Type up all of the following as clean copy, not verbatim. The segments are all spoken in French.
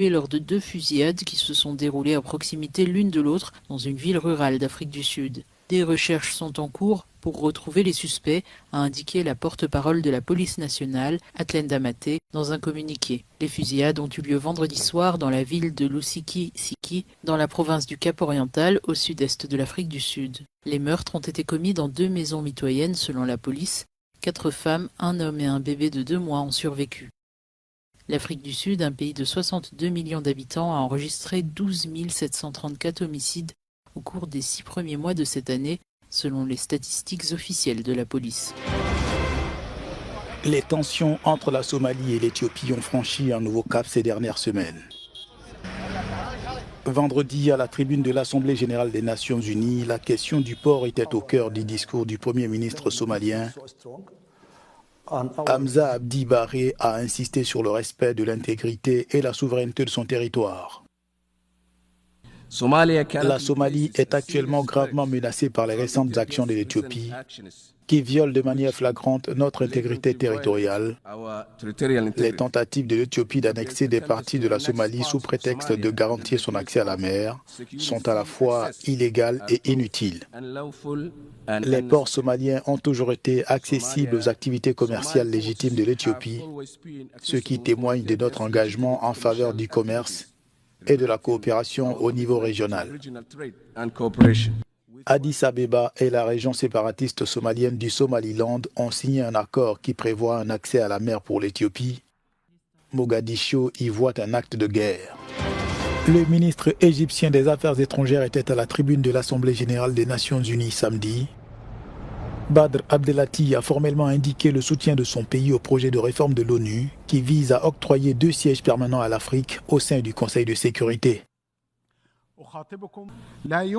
Et lors de 2 fusillades qui se sont déroulées à proximité l'une de l'autre dans une ville rurale d'Afrique du Sud. Des recherches sont en cours pour retrouver les suspects, a indiqué la porte-parole de la police nationale, Atlenda Mate, dans un communiqué. Les fusillades ont eu lieu vendredi soir dans la ville de Lusiki-Siki, dans la province du Cap-Oriental, au sud-est de l'Afrique du Sud. Les meurtres ont été commis dans 2 maisons mitoyennes selon la police. 4 femmes, un homme et un bébé de 2 mois ont survécu. L'Afrique du Sud, un pays de 62 millions d'habitants, a enregistré 12 734 homicides au cours des 6 premiers mois de cette année, selon les statistiques officielles de la police. Les tensions entre la Somalie et l'Éthiopie ont franchi un nouveau cap ces dernières semaines. Vendredi, à la tribune de l'Assemblée générale des Nations unies, la question du port était au cœur du discours du Premier ministre somalien. Hamza Abdi Barre a insisté sur le respect de l'intégrité et la souveraineté de son territoire. La Somalie est actuellement gravement menacée par les récentes actions de l'Éthiopie qui violent de manière flagrante notre intégrité territoriale. Les tentatives de l'Éthiopie d'annexer des parties de la Somalie sous prétexte de garantir son accès à la mer sont à la fois illégales et inutiles. Les ports somaliens ont toujours été accessibles aux activités commerciales légitimes de l'Éthiopie, ce qui témoigne de notre engagement en faveur du commerce et de la coopération au niveau régional. Addis Abeba et la région séparatiste somalienne du Somaliland ont signé un accord qui prévoit un accès à la mer pour l'Éthiopie. Mogadiscio y voit un acte de guerre. Le ministre égyptien des Affaires étrangères était à la tribune de l'Assemblée générale des Nations unies samedi. Badr Abdelati a formellement indiqué le soutien de son pays au projet de réforme de l'ONU qui vise à octroyer 2 sièges permanents à l'Afrique au sein du Conseil de sécurité.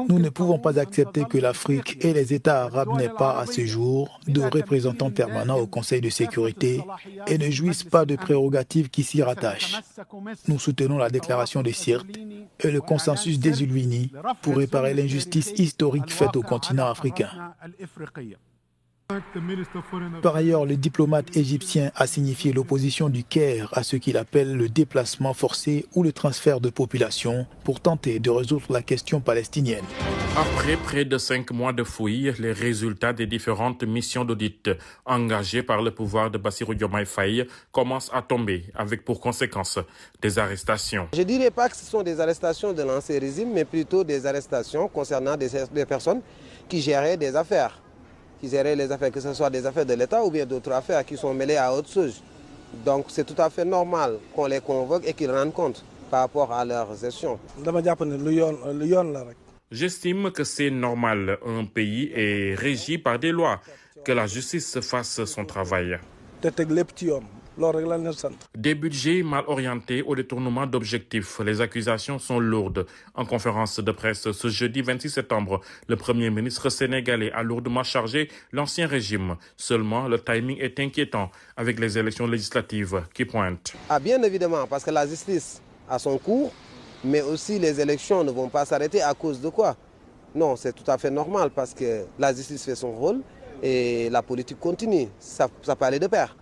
Nous ne pouvons pas accepter que l'Afrique et les États arabes n'aient pas à ce jour de représentants permanents au Conseil de sécurité et ne jouissent pas de prérogatives qui s'y rattachent. Nous soutenons la déclaration de Sirte et le consensus des Ulwini pour réparer l'injustice historique faite au continent africain. Par ailleurs, le diplomate égyptien a signifié l'opposition du Caire à ce qu'il appelle le déplacement forcé ou le transfert de population pour tenter de résoudre la question palestinienne. Après près de 5 mois de fouilles, les résultats des différentes missions d'audit engagées par le pouvoir de Bassirou Diomaye Faye commencent à tomber, avec pour conséquence des arrestations. Je ne dirais pas que ce sont des arrestations de l'ancien régime, mais plutôt des arrestations concernant des personnes qui géraient des affaires. Qui géraient les affaires, que ce soit des affaires de l'État ou bien d'autres affaires qui sont mêlées à autre chose. Donc c'est tout à fait normal qu'on les convoque et qu'ils rendent compte par rapport à leur gestion. J'estime que c'est normal. Un pays est régi par des lois. Que la justice fasse son travail. Des budgets mal orientés au détournement d'objectifs. Les accusations sont lourdes. En conférence de presse ce jeudi 26 septembre, le Premier ministre sénégalais a lourdement chargé l'ancien régime. Seulement, le timing est inquiétant avec les élections législatives qui pointent. Ah, bien évidemment, parce que la justice a son cours, mais aussi les élections ne vont pas s'arrêter à cause de quoi? Non, c'est tout à fait normal parce que la justice fait son rôle. Et la politique continue, ça peut aller de pair.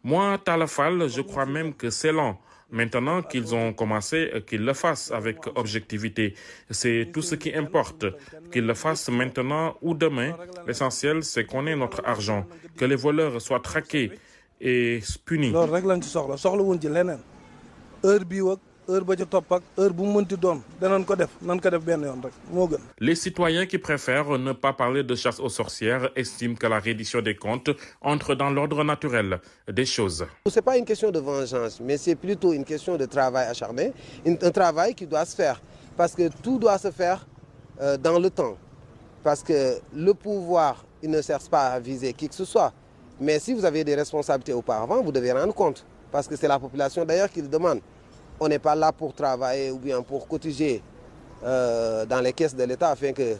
Moi, Talla Fall, je crois même que c'est lent. Maintenant qu'ils ont commencé, qu'ils le fassent avec objectivité. C'est tout ce qui importe. Qu'ils le fassent maintenant ou demain. L'essentiel, c'est qu'on ait notre argent. Que les voleurs soient traqués et punis. Les citoyens qui préfèrent ne pas parler de chasse aux sorcières estiment que la reddition des comptes entre dans l'ordre naturel des choses. Ce n'est pas une question de vengeance, mais c'est plutôt une question de travail acharné, un travail qui doit se faire. Parce que tout doit se faire dans le temps. Parce que le pouvoir, il ne cherche pas à viser qui que ce soit. Mais si vous avez des responsabilités auparavant, vous devez rendre compte. Parce que c'est la population d'ailleurs qui le demande. On n'est pas là pour travailler ou bien pour cotiser dans les caisses de l'État afin que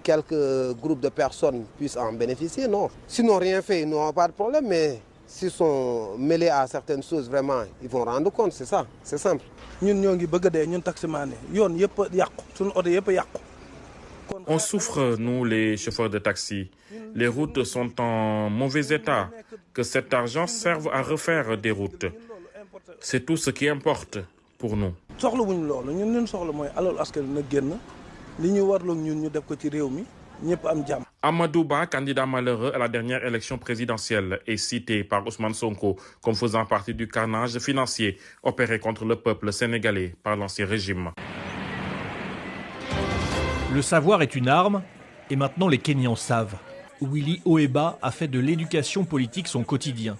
quelques groupes de personnes puissent en bénéficier. Non. S'ils n'ont rien fait, ils n'auront pas de problème, mais s'ils sont mêlés à certaines choses, vraiment, ils vont rendre compte, c'est ça, c'est simple. On souffre, nous, les chauffeurs de taxi. Les routes sont en mauvais état. Que cet argent serve à refaire des routes. C'est tout ce qui importe pour nous. Amadou Ba, candidat malheureux à la dernière élection présidentielle, est cité par Ousmane Sonko comme faisant partie du carnage financier opéré contre le peuple sénégalais par l'ancien régime. Le savoir est une arme, et maintenant les Kenyans savent. Willy Oeba a fait de l'éducation politique son quotidien.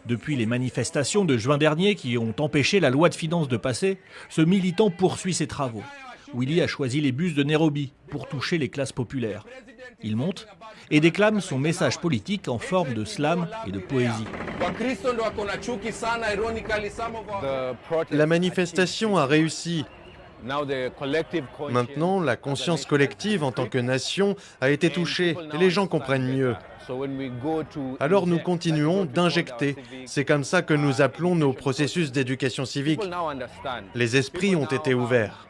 Depuis les manifestations de juin dernier qui ont empêché la loi de finances de passer, ce militant poursuit ses travaux. Willy a choisi les bus de Nairobi pour toucher les classes populaires. Il monte et déclame son message politique en forme de slam et de poésie. La manifestation a réussi. Maintenant, la conscience collective en tant que nation a été touchée et les gens comprennent mieux. Alors nous continuons d'injecter. C'est comme ça que nous appelons nos processus d'éducation civique. Les esprits ont été ouverts.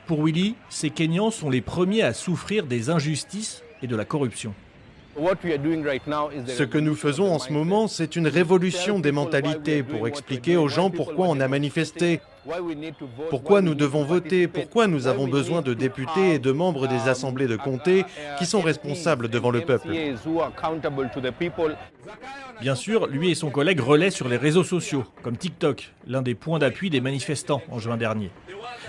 Pour Willy, ces Kenyans sont les premiers à souffrir des injustices et de la corruption. Ce que nous faisons en ce moment, c'est une révolution des mentalités pour expliquer aux gens pourquoi on a manifesté, pourquoi nous devons voter, pourquoi nous avons besoin de députés et de membres des assemblées de comté qui sont responsables devant le peuple. Bien sûr, lui et son collègue relaient sur les réseaux sociaux, comme TikTok, l'un des points d'appui des manifestants en juin dernier.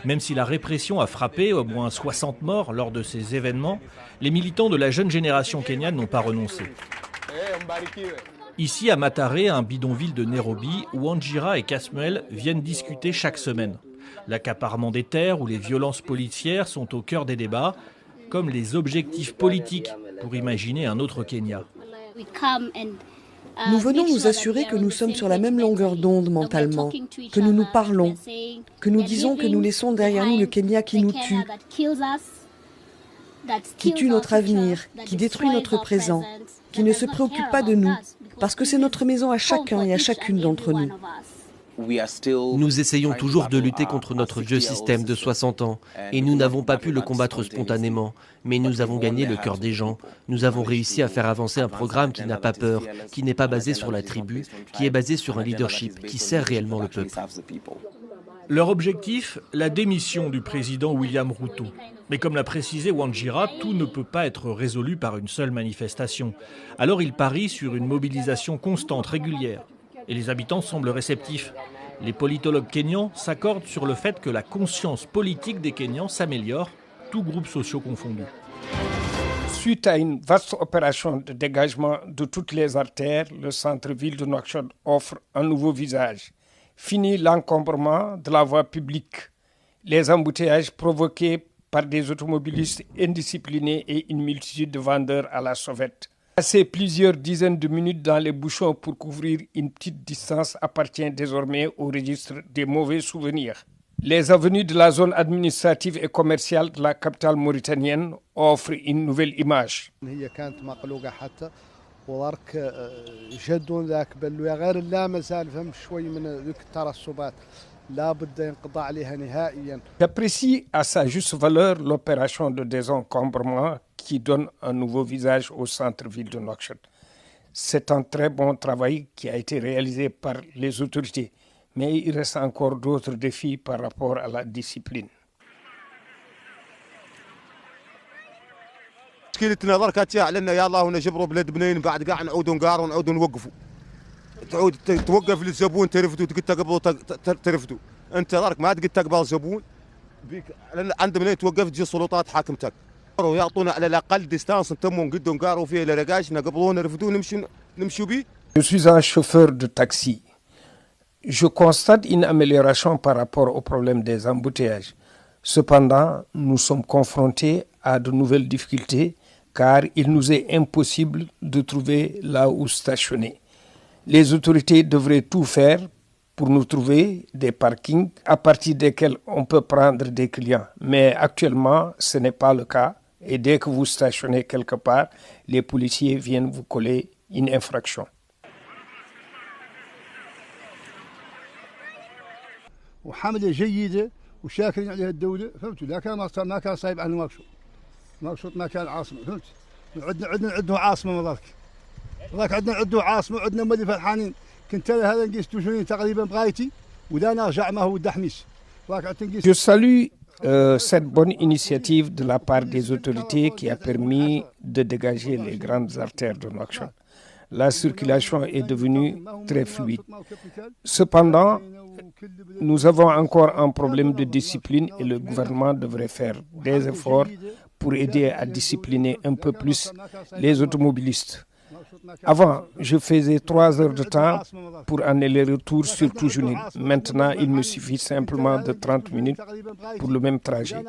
Même si la répression a frappé au moins 60 morts lors de ces événements, les militants de la jeune génération kenyane n'ont pas renoncé. Ici, à Mathare, un bidonville de Nairobi, Wanjira et Kasmuel viennent discuter chaque semaine. L'accaparement des terres ou les violences policières sont au cœur des débats, comme les objectifs politiques pour imaginer un autre Kenya. Nous venons nous assurer que nous sommes sur la même longueur d'onde mentalement, que nous nous parlons, que nous disons que nous laissons derrière nous le Kenya qui nous tue, qui tue notre avenir, qui détruit notre présent, qui ne se préoccupe pas de nous, parce que c'est notre maison à chacun et à chacune d'entre nous. Nous essayons toujours de lutter contre notre vieux système de 60 ans et nous n'avons pas pu le combattre spontanément, mais nous avons gagné le cœur des gens. Nous avons réussi à faire avancer un programme qui n'a pas peur, qui n'est pas basé sur la tribu, qui est basé sur un leadership qui sert réellement le peuple. Leur objectif, la démission du président William Ruto. Mais comme l'a précisé Wanjira, tout ne peut pas être résolu par une seule manifestation. Alors ils parient sur une mobilisation constante, régulière. Et les habitants semblent réceptifs. Les politologues kenyans s'accordent sur le fait que la conscience politique des Kenyans s'améliore, tous groupes sociaux confondus. Suite à une vaste opération de dégagement de toutes les artères, le centre-ville de Nouakchott offre un nouveau visage. Fini l'encombrement de la voie publique, les embouteillages provoqués par des automobilistes indisciplinés et une multitude de vendeurs à la sauvette. Passer plusieurs dizaines de minutes dans les bouchons pour couvrir une petite distance appartient désormais au registre des mauvais souvenirs. Les avenues de la zone administrative et commerciale de la capitale mauritanienne offrent une nouvelle image. J'apprécie à sa juste valeur l'opération de désencombrement qui donne un nouveau visage au centre-ville de Nouakchott. C'est un très bon travail qui a été réalisé par les autorités, mais il reste encore d'autres défis par rapport à la discipline. مشكلتنا ضرك تشاع لنا يا الله ونجبروا بلاد بنين بعد قاع نعودوا نقاروا ونعودوا نوقفوا تعود توقف للزبون ترفدوا تقد تقبلوا ترفدوا انت ضرك ما تقد تقبل زبون عند بنين توقف تجي السلطات حاكمتك ويعطونا على الاقل ديستانس نتموا نقدوا نقاروا فيه لرقاش نقبلوه نرفدوه نمشوا بيه. Je suis un chauffeur de taxi. Je constate une amélioration par rapport au problème des embouteillages. Cependant, nous sommes confrontés à de nouvelles difficultés car il nous est impossible de trouver là où stationner. Les autorités devraient tout faire pour nous trouver des parkings à partir desquels on peut prendre des clients. Mais actuellement, ce n'est pas le cas. Et dès que vous stationnez quelque part, les policiers viennent vous coller une infraction. وحملة جيدة وشاكرين عليها الدولة فهمتوا ما كان صايب عن نواكشوط ما كان عاصمة فهمت عندنا عاصمة مضاك عندنا عاصمة وعندنا ملي فرحانين كنت هذا نقيس توجورين تقريبا بغايتي ولا نرجع ما هو دحميس. Je salue cette bonne initiative de la part des autorités qui a permis de dégager les grandes artères de Nouakchott. La circulation est devenue très fluide. Cependant, nous avons encore un problème de discipline et le gouvernement devrait faire des efforts pour aider à discipliner un peu plus les automobilistes. Avant, je faisais 3 heures de temps pour un aller-retour sur Toujounin. Maintenant, il me suffit simplement de 30 minutes pour le même trajet.